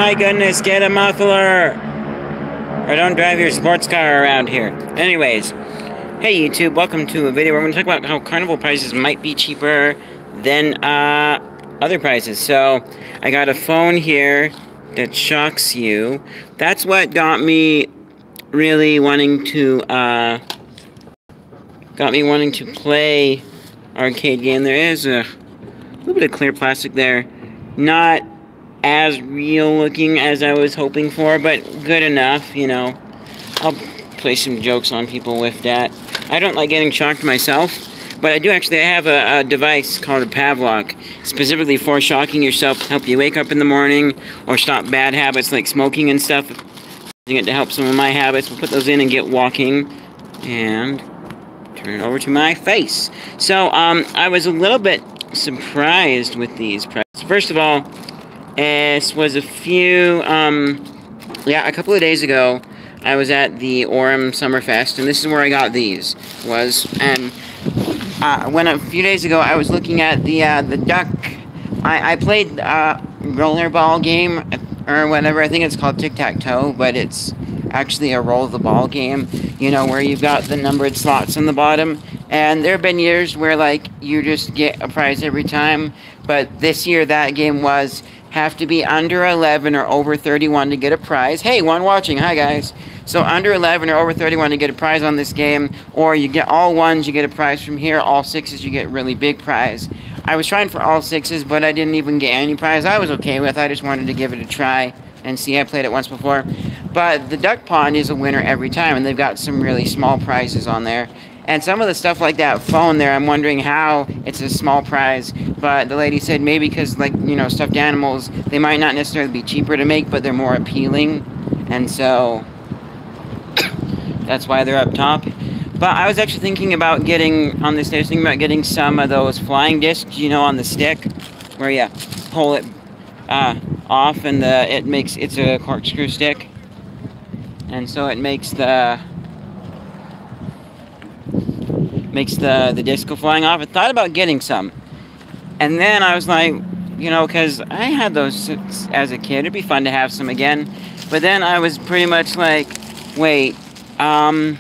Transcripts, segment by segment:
My goodness, get a muffler! Or don't drive your sports car around here. Anyways, hey YouTube, welcome to a video where we're going to talk about how Carnival prices might be cheaper than other prices. So, I got a phone here that shocks you. That's what got me really wanting to, play arcade game. There is a little bit of clear plastic there. Not as real looking as I was hoping for, but good enough, you know. I'll play some jokes on people with that. I don't like getting shocked myself, but I do actually have a device called a Pavlok, specifically for shocking yourself to help you wake up in the morning or stop bad habits like smoking and stuff. Using it to help some of my habits. We'll put those in and get walking, and turn it over to my face. So, I was a little bit surprised with these prices. First of all, this was a couple of days ago, I was at the Orem Summerfest, and this is where I got these. When a few days ago, I was looking at the duck. I played rollerball game, or whatever. I think it's called tic-tac-toe, but it's actually a roll the ball game. You know, where you've got the numbered slots on the bottom. And there have been years where, like, you just get a prize every time. But this year, that game was have to be under 11 or over 31 to get a prize. Hey, one watching. Hi, guys. So under 11 or over 31 to get a prize on this game, or you get all ones, you get a prize from here. All sixes, you get a really big prize. I was trying for all sixes, but I didn't even get any prize I was okay with. I just wanted to give it a try and see. I played it once before. But the duck pond is a winner every time, and they've got some really small prizes on there. And some of the stuff like that phone there, I'm wondering how it's a small prize. But the lady said maybe because, like, you know, stuffed animals, they might not necessarily be cheaper to make, but they're more appealing. And so that's why they're up top. But I was actually thinking about getting, on this day, I was thinking about getting some of those flying discs, you know, on the stick, where you pull it off and it's a corkscrew stick. And so it makes the disc go flying off. I thought about getting some. And then I was like, you know, because I had those as a kid. It'd be fun to have some again. But then I was pretty much like, wait, I'm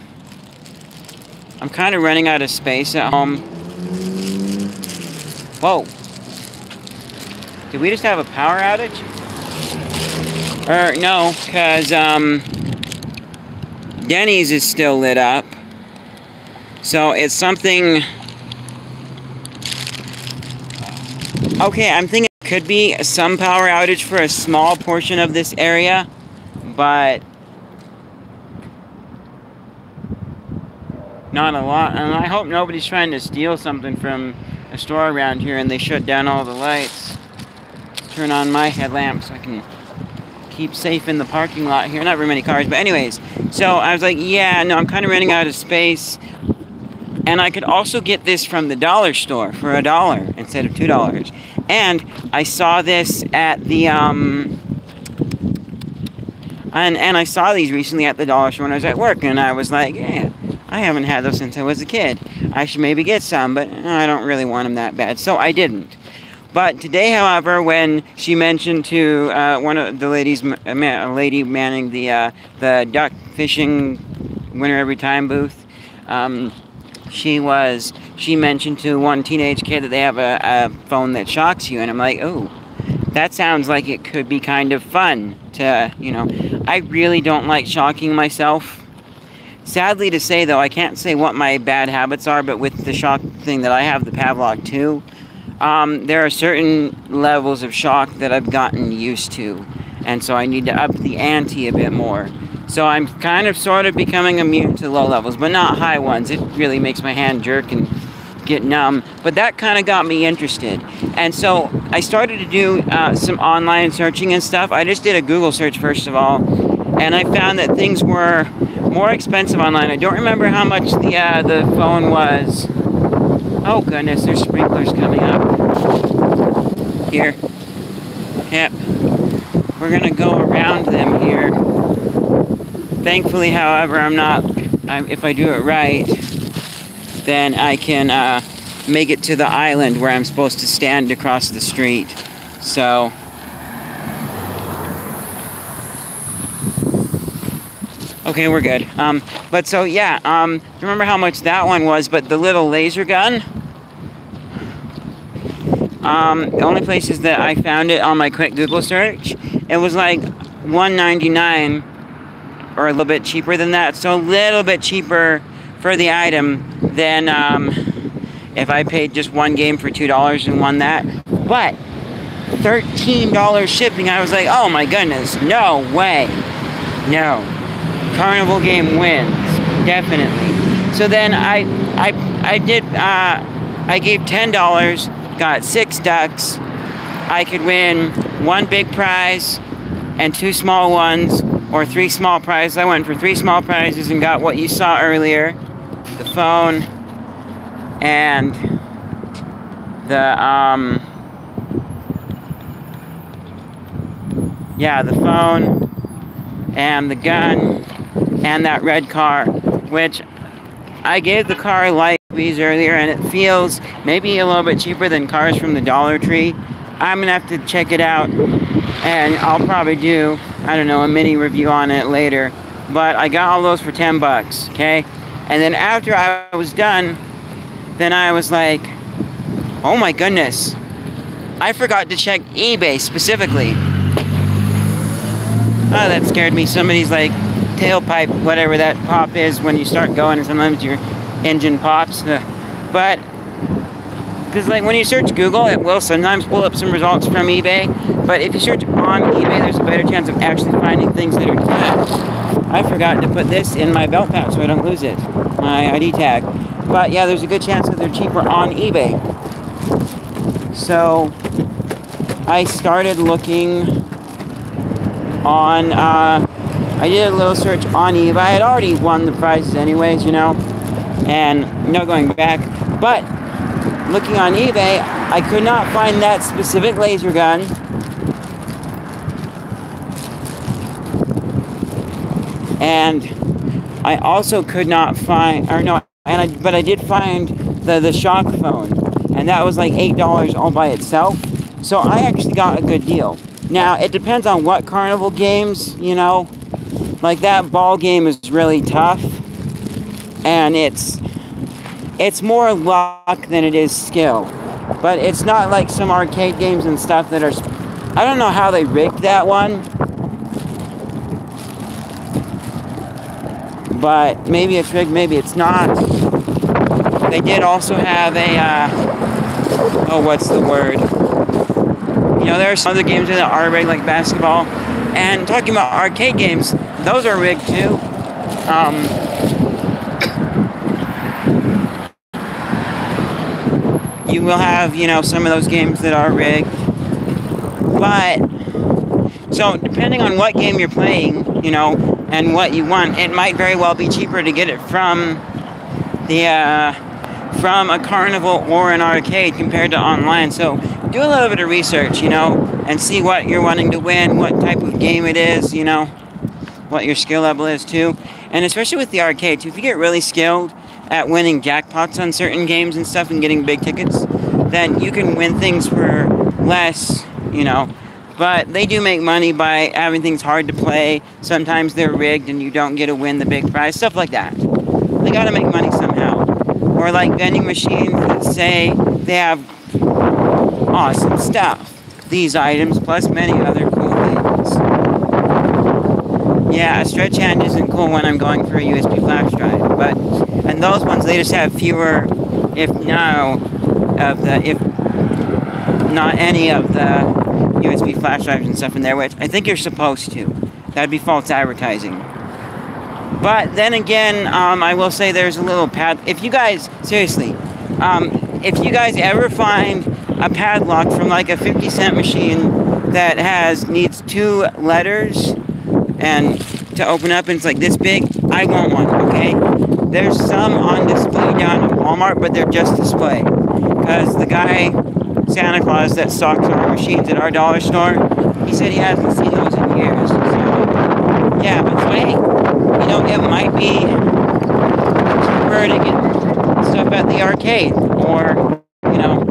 kind of running out of space at home. Whoa. Did we just have a power outage? No, because Denny's is still lit up. So it's something. Okay, I'm thinking it could be some power outage for a small portion of this area, but not a lot. And I hope nobody's trying to steal something from a store around here and they shut down all the lights. Turn on my headlamp so I can keep safe in the parking lot here. Not very many cars, but anyways. So I was like, yeah, no, I'm kind of running out of space. And I could also get this from the dollar store for $1 instead of $2. And I saw this at the, and I saw these recently at the dollar store when I was at work. And I was like, yeah, I haven't had those since I was a kid. I should maybe get some, but I don't really want them that bad. So I didn't. But today, however, when she mentioned to one of the ladies, a lady manning the duck fishing winner every time booth, she mentioned to one teenage kid that they have a phone that shocks you, and I'm like, oh, that sounds like it could be kind of fun to, you know. I really don't like shocking myself. Sadly to say, though, I can't say what my bad habits are, but with the shock thing that I have, the Pavlok 2, there are certain levels of shock that I've gotten used to, and so I need to up the ante a bit more. So I'm kind of sort of becoming immune to low levels, but not high ones. It really makes my hand jerk and get numb. But that kind of got me interested. And so I started to do some online searching and stuff. I just did a Google search first of all, and I found that things were more expensive online. I don't remember how much the phone was. Oh goodness, there's sprinklers coming up. Here. Yep. We're gonna go around them here. Thankfully, however, if I do it right, then I can make it to the island where I'm supposed to stand across the street. So, Okay, we're good. But so yeah, remember how much that one was, but the little laser gun, the only places that I found it on my quick Google search, it was like $1.99 or a little bit cheaper than that. So a little bit cheaper for the item than if I paid just one game for $2 and won that. But $13 shipping, I was like, oh my goodness, no way. No. Carnival game wins. Definitely. So then I gave $10, got 6 ducks. I could win 1 big prize and 2 small ones, or 3 small prizes. I went for 3 small prizes and got what you saw earlier. The phone and the the phone and the gun and that red car, which I gave the car light squeeze earlier, and it feels maybe a little bit cheaper than cars from the Dollar Tree. I'm gonna have to check it out, and I'll probably do, I don't know, a mini review on it later. But I got all those for 10 bucks, okay? And then after I was done, then I was like, oh my goodness, I forgot to check eBay specifically. Oh, that scared me. Somebody's like tailpipe, whatever that pop is when you start going, and sometimes your engine pops. But because like when you search Google, it will sometimes pull up some results from eBay. But if you search on eBay, there's a better chance of actually finding things that are tagged. I forgot to put this in my belt pouch so I don't lose it, my ID tag. But yeah, there's a good chance that they're cheaper on eBay. So I started looking on, I did a little search on eBay. I had already won the prizes anyways, you know, and no going back. But looking on eBay, I could not find that specific laser gun. And I also could not find, but I did find the shock phone, and that was like $8 all by itself. So I actually got a good deal. Now, it depends on what Carnival games, you know, like that ball game is really tough, and it's more luck than it is skill. But it's not like some arcade games and stuff that are, I don't know how they rigged that one, but maybe it's rigged, maybe it's not. They did also have a, what's the word? You know, there are some other games that are rigged, like basketball. And talking about arcade games, those are rigged too. You will have, you know, some of those games that are rigged. But, so depending on what game you're playing, you know, and what you want, it might very well be cheaper to get it from a Carnival or an arcade compared to online. So do a little bit of research, you know, and see what you're wanting to win, what type of game it is, you know, what your skill level is too. And especially with the arcade too, if you get really skilled at winning jackpots on certain games and stuff and getting big tickets, then you can win things for less, you know. But they do make money by having things hard to play. Sometimes they're rigged and you don't get to win the big prize, stuff like that. They gotta make money somehow. Or like vending machines that say they have awesome stuff. These items plus many other cool things. Yeah, a stretch hand isn't cool when I'm going for a USB flash drive, and those ones, they just have fewer, if not any of the USB flash drives and stuff in there, which I think you're supposed to. That'd be false advertising. But then again, I will say there's a little pad. If you guys, seriously, if you guys ever find a padlock from like a 50-cent machine that needs 2 letters and to open up, and it's like this big, I want one, okay? There's some on display down at Walmart, but they're just display. Because the guy, Santa Claus, that stocks our machines at our dollar store, he said he hasn't seen those in years. So, yeah, but so, hey, you know, it might be cheaper to get stuff at the arcade, or, you know,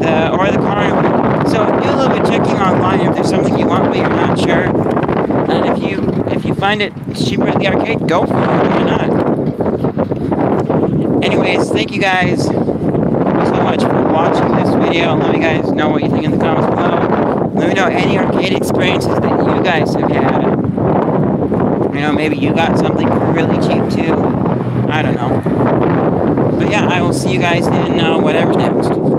the Carnival. So do a little bit checking online if there's something you want but you're not sure. And if you find find it cheaper at the arcade, go for it. Why not? Anyways, thank you guys so much for watching this video. Let me guys know what you think in the comments below. Let me know any arcade experiences that you guys have had. You know, maybe you got something really cheap too. I don't know. But yeah, I will see you guys in whatever's next.